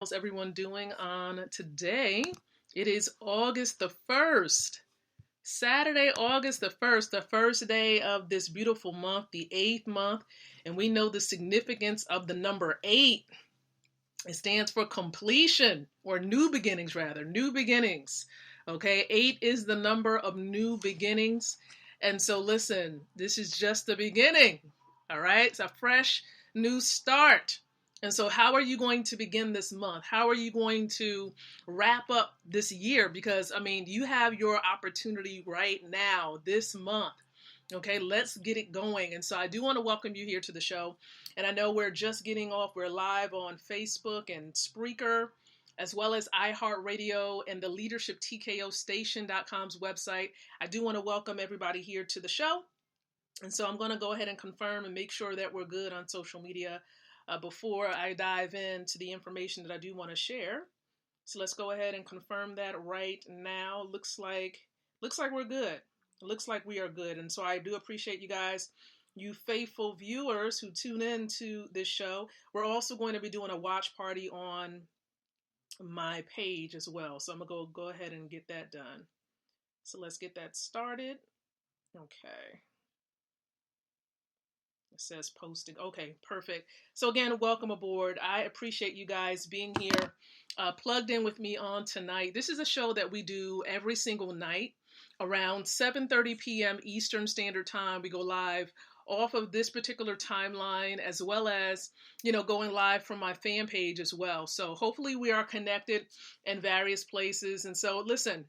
How's everyone doing on today? It is August the 1st. Saturday, August the 1st day of this beautiful month, the 8th month. And we know the significance of the number 8. It stands for completion, or new beginnings, rather. New beginnings. Okay, 8 is the number of new beginnings. And so, listen, this is just the beginning. All right, it's a fresh new start. And so, how are you going to begin this month? How are you going to wrap up this year? Because, you have your opportunity right now, this month. Okay, let's get it going. And so I do want to welcome you here to the show. And I know we're just getting off. We're live on Facebook and Spreaker, as well as iHeartRadio and the Leadership TKO Station.com's website. I do want to welcome everybody here to the show. And so I'm going to go ahead and confirm and make sure that we're good on social media before I dive into the information that I do want to share. So let's go ahead and confirm that right now. Looks like we're good. It looks like we are good. And so I do appreciate you guys, you faithful viewers who tune in to this show. We're also going to be doing a watch party on my page as well. So I'm going to go ahead and get that done. So let's get that started. Okay. It says posting. Okay, perfect. So again, welcome aboard. I appreciate you guys being here, plugged in with me on tonight. This is a show that we do every single night around 7:30 p.m. Eastern Standard Time. We go live off of this particular timeline, as well as, going live from my fan page as well. So hopefully we are connected in various places. And so listen,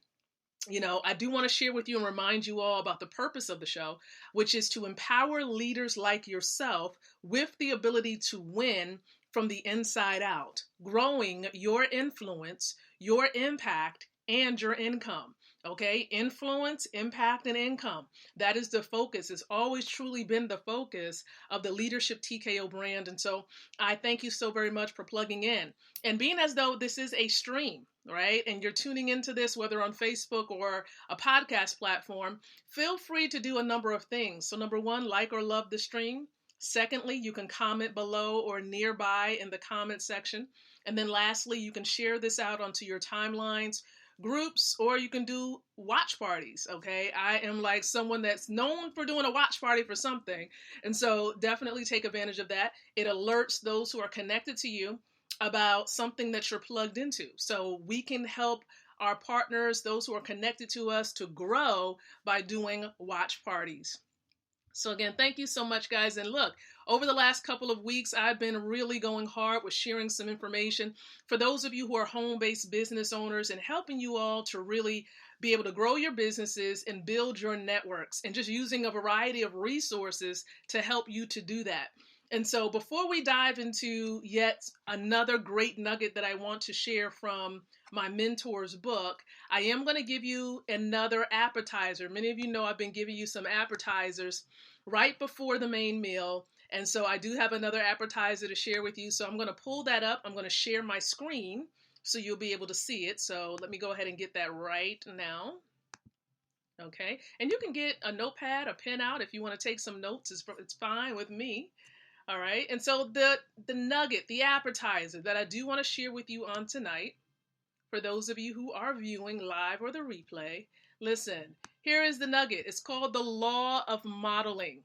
I do want to share with you and remind you all about the purpose of the show, which is to empower leaders like yourself with the ability to win from the inside out, growing your influence, your impact, and your income. Okay, influence, impact, and income. That is the focus. It's always truly been the focus of the Leadership TKO brand. And so I thank you so very much for plugging in. And being as though this is a stream, right? And you're tuning into this, whether on Facebook or a podcast platform, feel free to do a number of things. So number one, like or love the stream. Secondly, you can comment below or nearby in the comment section. And then lastly, you can share this out onto your timelines, groups, or you can do watch parties. Okay, I am like someone that's known for doing a watch party for something, and so definitely take advantage of that. It alerts those who are connected to you about something that you're plugged into, so we can help our partners, those who are connected to us, to grow by doing watch parties. So again, thank you so much, guys. And look, over the last couple of weeks, I've been really going hard with sharing some information for those of you who are home-based business owners, and helping you all to really be able to grow your businesses and build your networks, and just using a variety of resources to help you to do that. And so before we dive into yet another great nugget that I want to share from my mentor's book, I am going to give you another appetizer. Many of you know I've been giving you some appetizers right before the main meal. And so I do have another appetizer to share with you. So I'm going to pull that up. I'm going to share my screen so you'll be able to see it. So let me go ahead and get that right now. Okay. And you can get a notepad, a pen out if you want to take some notes. It's fine with me. All right. And so the nugget, the appetizer that I do want to share with you on tonight, for those of you who are viewing live or the replay, listen, here is the nugget. It's called the law of modeling.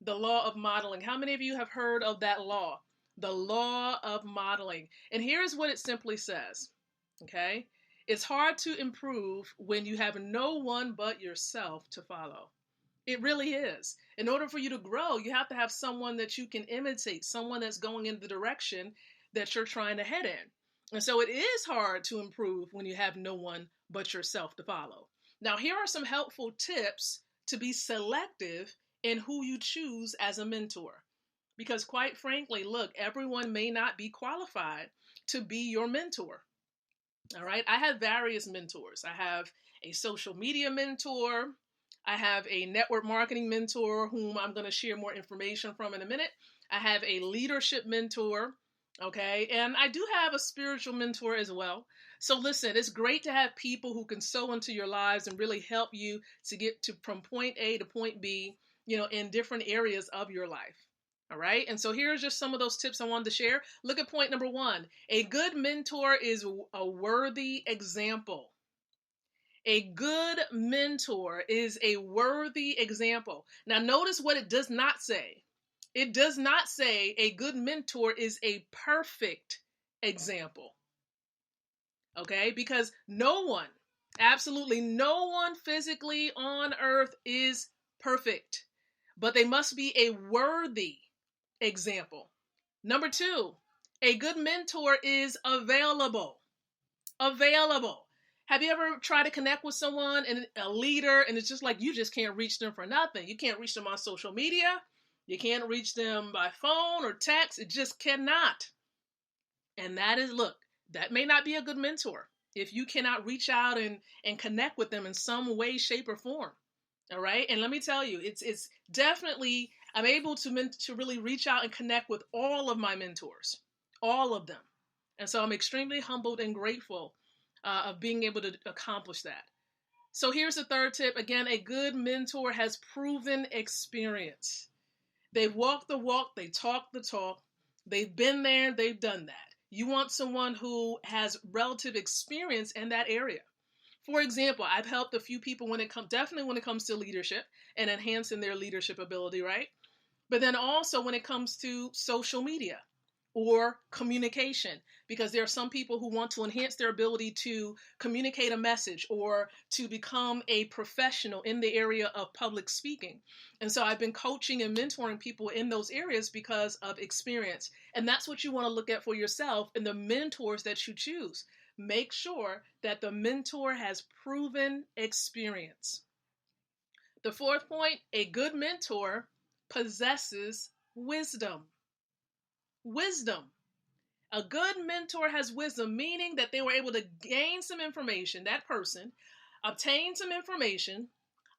The law of modeling. How many of you have heard of that law? The law of modeling. And here is what it simply says. Okay. It's hard to improve when you have no one but yourself to follow. It really is. In order for you to grow, you have to have someone that you can imitate, someone that's going in the direction that you're trying to head in. And so it is hard to improve when you have no one but yourself to follow. Now, here are some helpful tips to be selective in who you choose as a mentor. Because quite frankly, look, everyone may not be qualified to be your mentor. All right. I have various mentors. I have a social media mentor. I have a network marketing mentor whom I'm going to share more information from in a minute. I have a leadership mentor. Okay. And I do have a spiritual mentor as well. So listen, it's great to have people who can sow into your lives and really help you to get to from point A to point B, in different areas of your life. All right. And so here's just some of those tips I wanted to share. Look at point number 1. A good mentor is a worthy example. A good mentor is a worthy example. Now, notice what it does not say. It does not say a good mentor is a perfect example. Okay? Because no one, absolutely no one physically on earth is perfect, but they must be a worthy example. Number 2, a good mentor is available. Available. Have you ever tried to connect with someone and a leader and it's just like you just can't reach them for nothing? You can't reach them on social media. You can't reach them by phone or text. It just cannot. And that is, look, that may not be a good mentor if you cannot reach out and connect with them in some way, shape, or form. All right. And let me tell you, it's definitely, I'm able to really reach out and connect with all of my mentors, all of them. And so I'm extremely humbled and grateful of being able to accomplish that. So here's the third tip. Again, a good mentor has proven experience. They've walked the walk, they talk the talk, they've been there, they've done that. You want someone who has relative experience in that area. For example, I've helped a few people definitely when it comes to leadership and enhancing their leadership ability, right? But then also when it comes to social media or communication, because there are some people who want to enhance their ability to communicate a message or to become a professional in the area of public speaking. And so I've been coaching and mentoring people in those areas because of experience. And that's what you want to look at for yourself in the mentors that you choose. Make sure that the mentor has proven experience. The fourth point, a good mentor possesses wisdom. Wisdom. A good mentor has wisdom, meaning that they were able to gain some information, that person, obtain some information,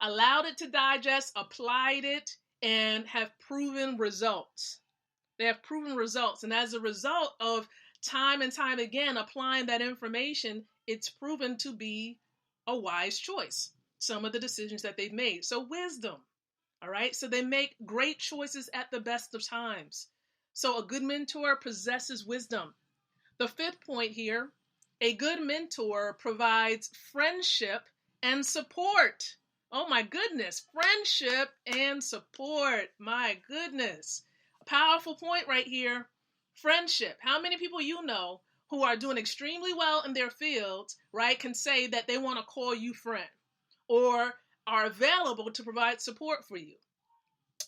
allowed it to digest, applied it, and have proven results. They have proven results. And as a result of time and time again applying that information, it's proven to be a wise choice. Some of the decisions that they've made. So wisdom. All right. So they make great choices at the best of times. So a good mentor possesses wisdom. The fifth point here, a good mentor provides friendship and support. Oh my goodness, friendship and support. My goodness. A powerful point right here. Friendship. How many people you know who are doing extremely well in their fields, right, can say that they want to call you friend or are available to provide support for you?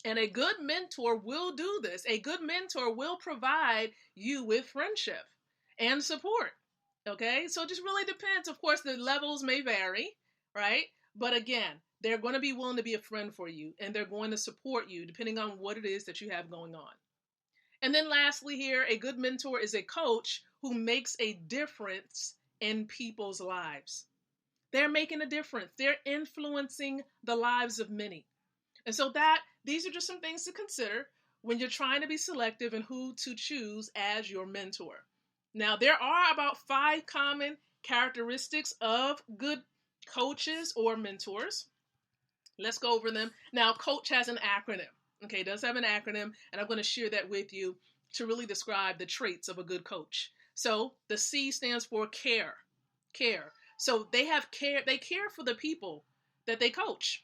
And a good mentor will do this. A good mentor will provide you with friendship and support. Okay, so it just really depends. Of course, the levels may vary, right? But again, they're going to be willing to be a friend for you and they're going to support you depending on what it is that you have going on. And then lastly here, a good mentor is a coach who makes a difference in people's lives. They're making a difference. They're influencing the lives of many. And so these are just some things to consider when you're trying to be selective in who to choose as your mentor. Now, there are about 5 common characteristics of good coaches or mentors. Let's go over them. Now, coach has an acronym. Okay, it does have an acronym, and I'm going to share that with you to really describe the traits of a good coach. So the C stands for care. Care. So they have care. They care for the people that they coach.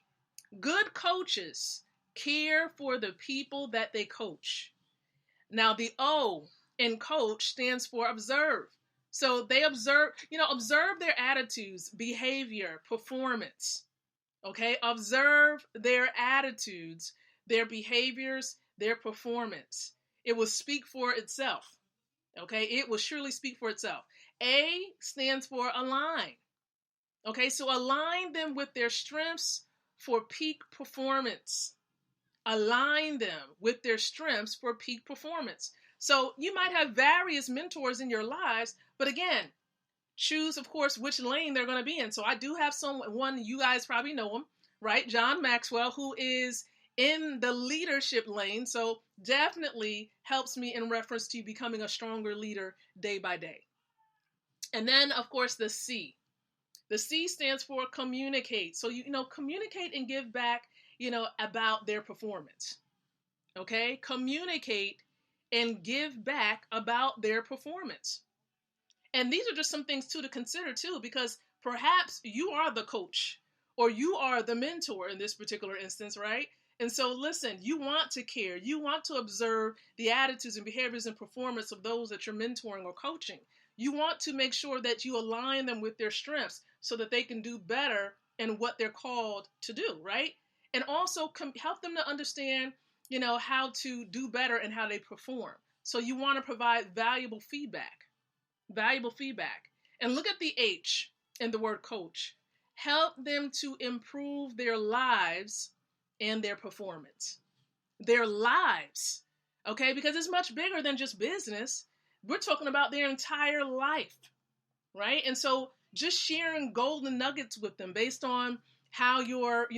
Good coaches care for the people that they coach. Now, the O in coach stands for observe. So they observe their attitudes, behavior, performance. Okay, observe their attitudes, their behaviors, their performance. It will speak for itself. Okay, it will surely speak for itself. A stands for align. Okay, so align them with their strengths for peak performance. Align them with their strengths for peak performance. So you might have various mentors in your lives, but again, choose, of course, which lane they're going to be in. So I do have one, you guys probably know him, right? John Maxwell, who is in the leadership lane. So definitely helps me in reference to becoming a stronger leader day by day. And then, of course, the C. The C stands for communicate. So, communicate and give back, about their performance. Okay? Communicate and give back about their performance. And these are just some things too to consider too, because perhaps you are the coach or you are the mentor in this particular instance, right? And so listen, you want to care. You want to observe the attitudes and behaviors and performance of those that you're mentoring or coaching. You want to make sure that you align them with their strengths so that they can do better in what they're called to do, right? And also help them to understand, how to do better and how they perform. So you want to provide valuable feedback. And look at the H in the word coach. Help them to improve their lives and their performance. Their lives, okay? Because it's much bigger than just business. We're talking about their entire life, right? And so just sharing golden nuggets with them based on how you're,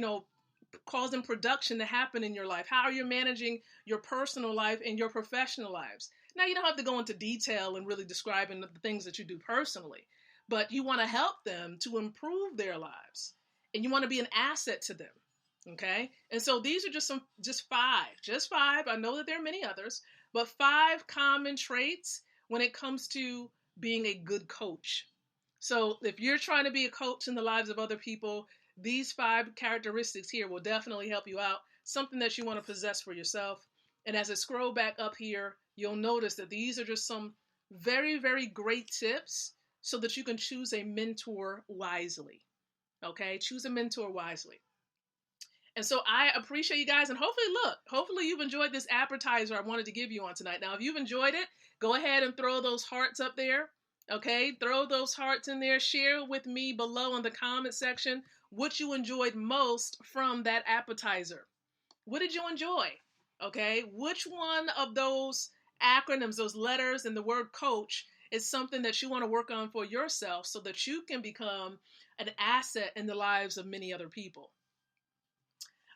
causing production to happen in your life, how you're managing your personal life and your professional lives. Now, you don't have to go into detail and really describing the things that you do personally, but you want to help them to improve their lives and you want to be an asset to them. Okay. And so these are just five. I know that there are many others, but 5 common traits when it comes to being a good coach. So if you're trying to be a coach in the lives of other people, these 5 characteristics here will definitely help you out, something that you want to possess for yourself. And as I scroll back up here, you'll notice that these are just some very, very great tips so that you can choose a mentor wisely. Okay, choose a mentor wisely. And so I appreciate you guys, and hopefully you've enjoyed this appetizer I wanted to give you on tonight. Now, if you've enjoyed it, go ahead and throw those hearts up there. Okay, throw those hearts in there. Share with me below in the comment section what you enjoyed most from that appetizer. What did you enjoy? Okay, which one of those acronyms, those letters, and the word coach is something that you want to work on for yourself so that you can become an asset in the lives of many other people?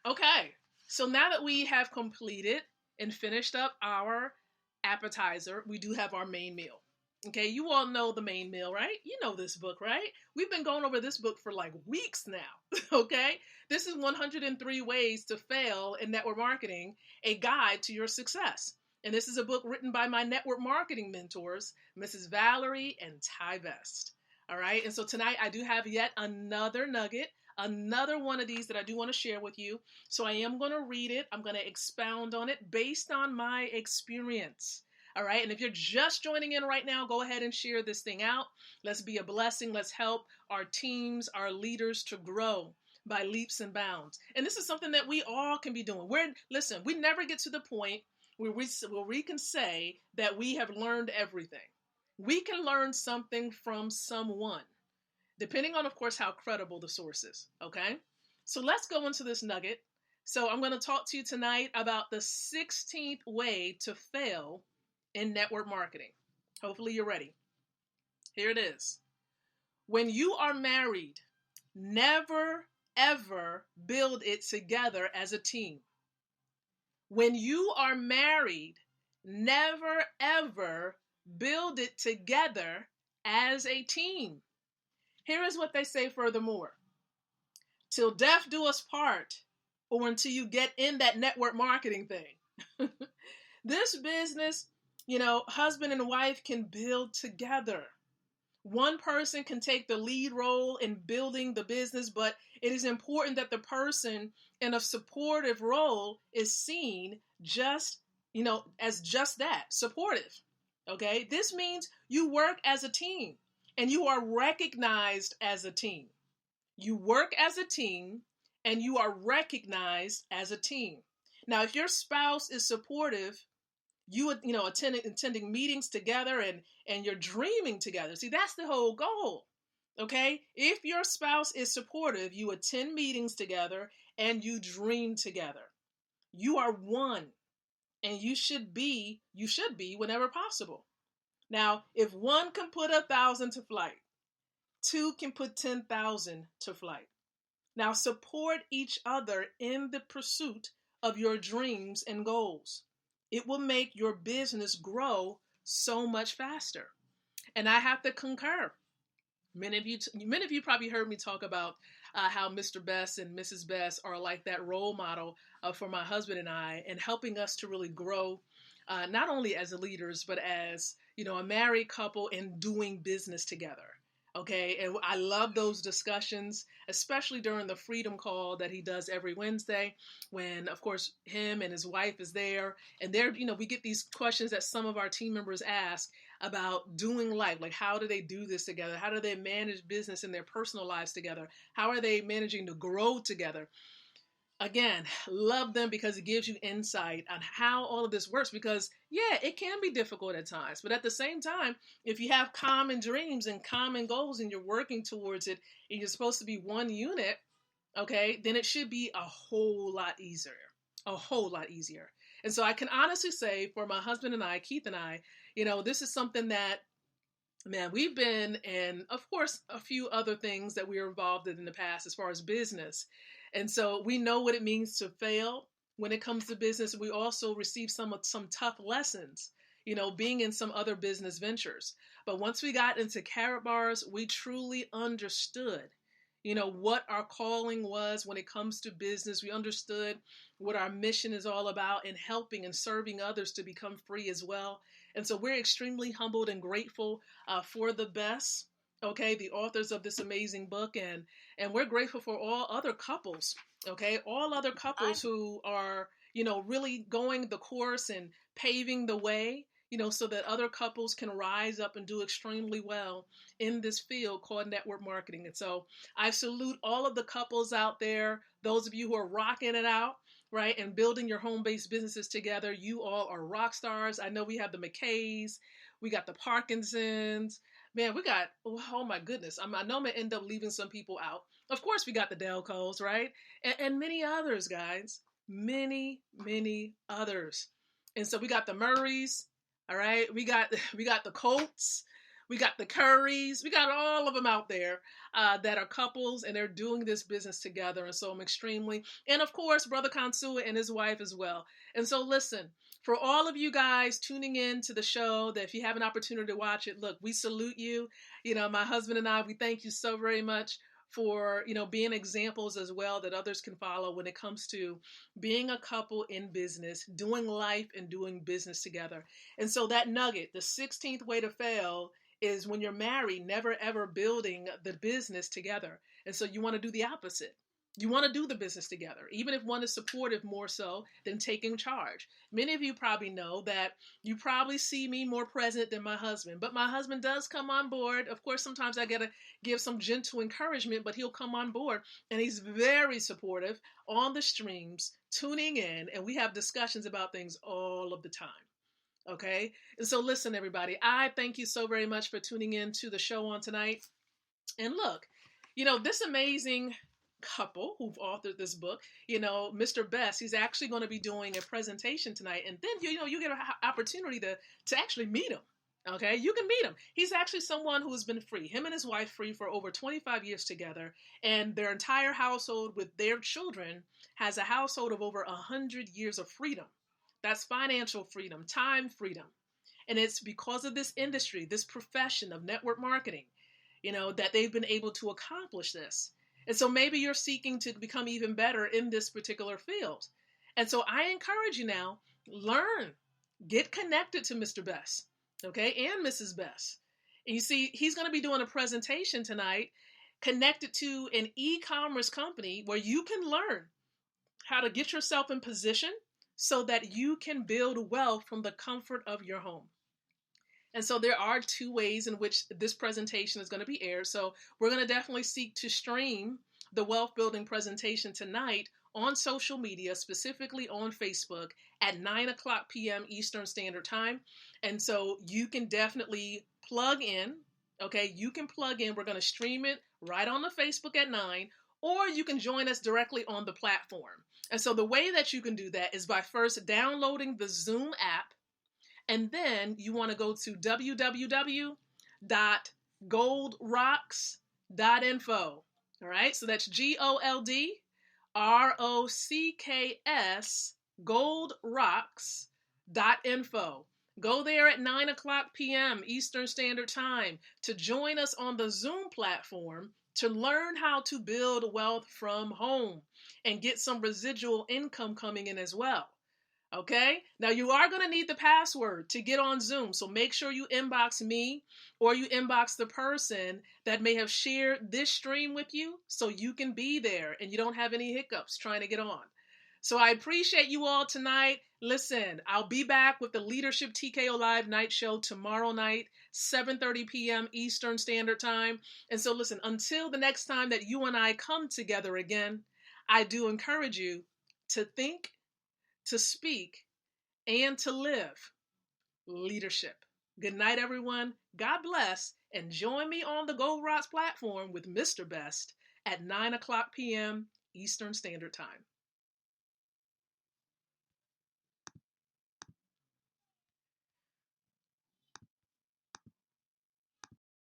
Okay, so now that we have completed and finished up our appetizer, we do have our main meal. Okay, you all know the main meal, right? You know this book, right? We've been going over this book for like weeks now. Okay, this is 103 Ways to Fail in Network Marketing, a guide to your success. And this is a book written by my network marketing mentors, Mrs. Valerie and Ty Best. All right, and so tonight I do have yet another nugget, another one of these that I do want to share with you. So I am going to read it. I'm going to expound on it based on my experience. All right. And if you're just joining in right now, go ahead and share this thing out. Let's be a blessing. Let's help our teams, our leaders to grow by leaps and bounds. And this is something that we all can be doing. Listen, we never get to the point where we can say that we have learned everything. We can learn something from someone, depending on, of course, how credible the source is. Okay. So let's go into this nugget. So I'm going to talk to you tonight about the 16th way to fail in network marketing. Hopefully you're ready. Here it is. When you are married, never, ever build it together as a team. When you are married, never, ever build it together as a team. Here is what they say furthermore. Till death do us part, or until you get in that network marketing thing. This business, husband and wife can build together. One person can take the lead role in building the business, but it is important that the person in a supportive role is seen as just that, supportive. Okay? This means you work as a team and you are recognized as a team. You work as a team and you are recognized as a team. Now, if your spouse is supportive, attending meetings together and you're dreaming together. See, that's the whole goal. Okay. If your spouse is supportive, you attend meetings together and you dream together. You are one and you should be whenever possible. Now, if one can put 1,000 to flight, 2 can put 10,000 to flight. Now, support each other in the pursuit of your dreams and goals. It will make your business grow so much faster. And I have to concur. Many of you probably heard me talk about how Mr. Best and Mrs. Best are like that role model for my husband and I, and helping us to really grow, not only as leaders, but as a married couple and doing business together. Okay, and I love those discussions, especially during the Freedom Call that he does every Wednesday, when, of course, him and his wife is there, and we get these questions that some of our team members ask about doing life, like how do they do this together? How do they manage business in their personal lives together? How are they managing to grow together? Again, love them because it gives you insight on how all of this works. Because, yeah, it can be difficult at times. But at the same time, if you have common dreams and common goals and you're working towards it, and you're supposed to be one unit, okay, then it should be a whole lot easier. A whole lot easier. And so I can honestly say for my husband and I, Keith and I, this is something that, man, we've been, and of course, a few other things that we were involved in the past as far as business. And so we know what it means to fail when it comes to business. We also receive some tough lessons, being in some other business ventures. But once we got into Carrot Bars, we truly understood, what our calling was when it comes to business. We understood what our mission is all about in helping and serving others to become free as well. And so we're extremely humbled and grateful for the best, okay, the authors of this amazing book. And we're grateful for all other couples, okay, all other couples who are, really going the course and paving the way, so that other couples can rise up and do extremely well in this field called network marketing. And so I salute all of the couples out there, those of you who are rocking it out, right, and building your home-based businesses together. You all are rock stars. I know we have the McKays, we got the Parkinsons, man, we got, oh my goodness, I know I'm going to end up leaving some people out. Of course, we got the Delcos, right, and many others, guys, many, many others. And so we got the Murrays, all right, we got the Colts, we got the Currys, we got all of them out there that are couples, and they're doing this business together. And so I'm extremely, and of course, Brother Kansua and his wife as well. And so listen, for all of you guys tuning in to the show, that if you have an opportunity to watch it, look, we salute you. My husband and I, we thank you so very much for, being examples as well that others can follow when it comes to being a couple in business, doing life and doing business together. And so that nugget, the 16th way to fail, is when you're married, never ever building the business together. And so you want to do the opposite. You want to do the business together, even if one is supportive more so than taking charge. Many of you probably know that you probably see me more present than my husband, but my husband does come on board. Of course, sometimes I got to give some gentle encouragement, but he'll come on board, and he's very supportive on the streams, tuning in, and we have discussions about things all of the time. Okay. And so listen, everybody, I thank you so very much for tuning in to the show on tonight. And look, this amazing couple who've authored this book, Mr. Best, he's actually going to be doing a presentation tonight. And then, you get an opportunity to actually meet him. Okay. You can meet him. He's actually someone who has been free, him and his wife free for over 25 years together. And their entire household with their children has a household of over 100 years of freedom. That's financial freedom, time freedom. And it's because of this industry, this profession of network marketing, that they've been able to accomplish this. And so maybe you're seeking to become even better in this particular field. And so I encourage you now, learn, get connected to Mr. Best, okay, and Mrs. Best. And you see, he's going to be doing a presentation tonight connected to an e-commerce company where you can learn how to get yourself in position so that you can build wealth from the comfort of your home. And so there are two ways in which this presentation is going to be aired. So we're going to definitely seek to stream the wealth building presentation tonight on social media, specifically on Facebook at 9:00 p.m. Eastern Standard Time. And so you can definitely plug in. Okay, you can plug in. We're going to stream it right on the Facebook at 9, or you can join us directly on the platform. And so the way that you can do that is by first downloading the Zoom app, and then you want to go to www.goldrocks.info. All right, so that's GOLDROCKS, goldrocks.info. Go there at 9 o'clock p.m. Eastern Standard Time to join us on the Zoom platform to learn how to build wealth from home and get some residual income coming in as well. Okay, now you are going to need the password to get on Zoom, so make sure you inbox me or you inbox the person that may have shared this stream with you so you can be there and you don't have any hiccups trying to get on. So I appreciate you all tonight. Listen, I'll be back with the Leadership TKO Live Night Show tomorrow night, 7:30 p.m. Eastern Standard Time. And so listen, until the next time that you and I come together again, I do encourage you to think, to speak, and to live leadership. Good night, everyone. God bless. And join me on the Gold Rocks platform with Mr. Best at 9 o'clock p.m. Eastern Standard Time.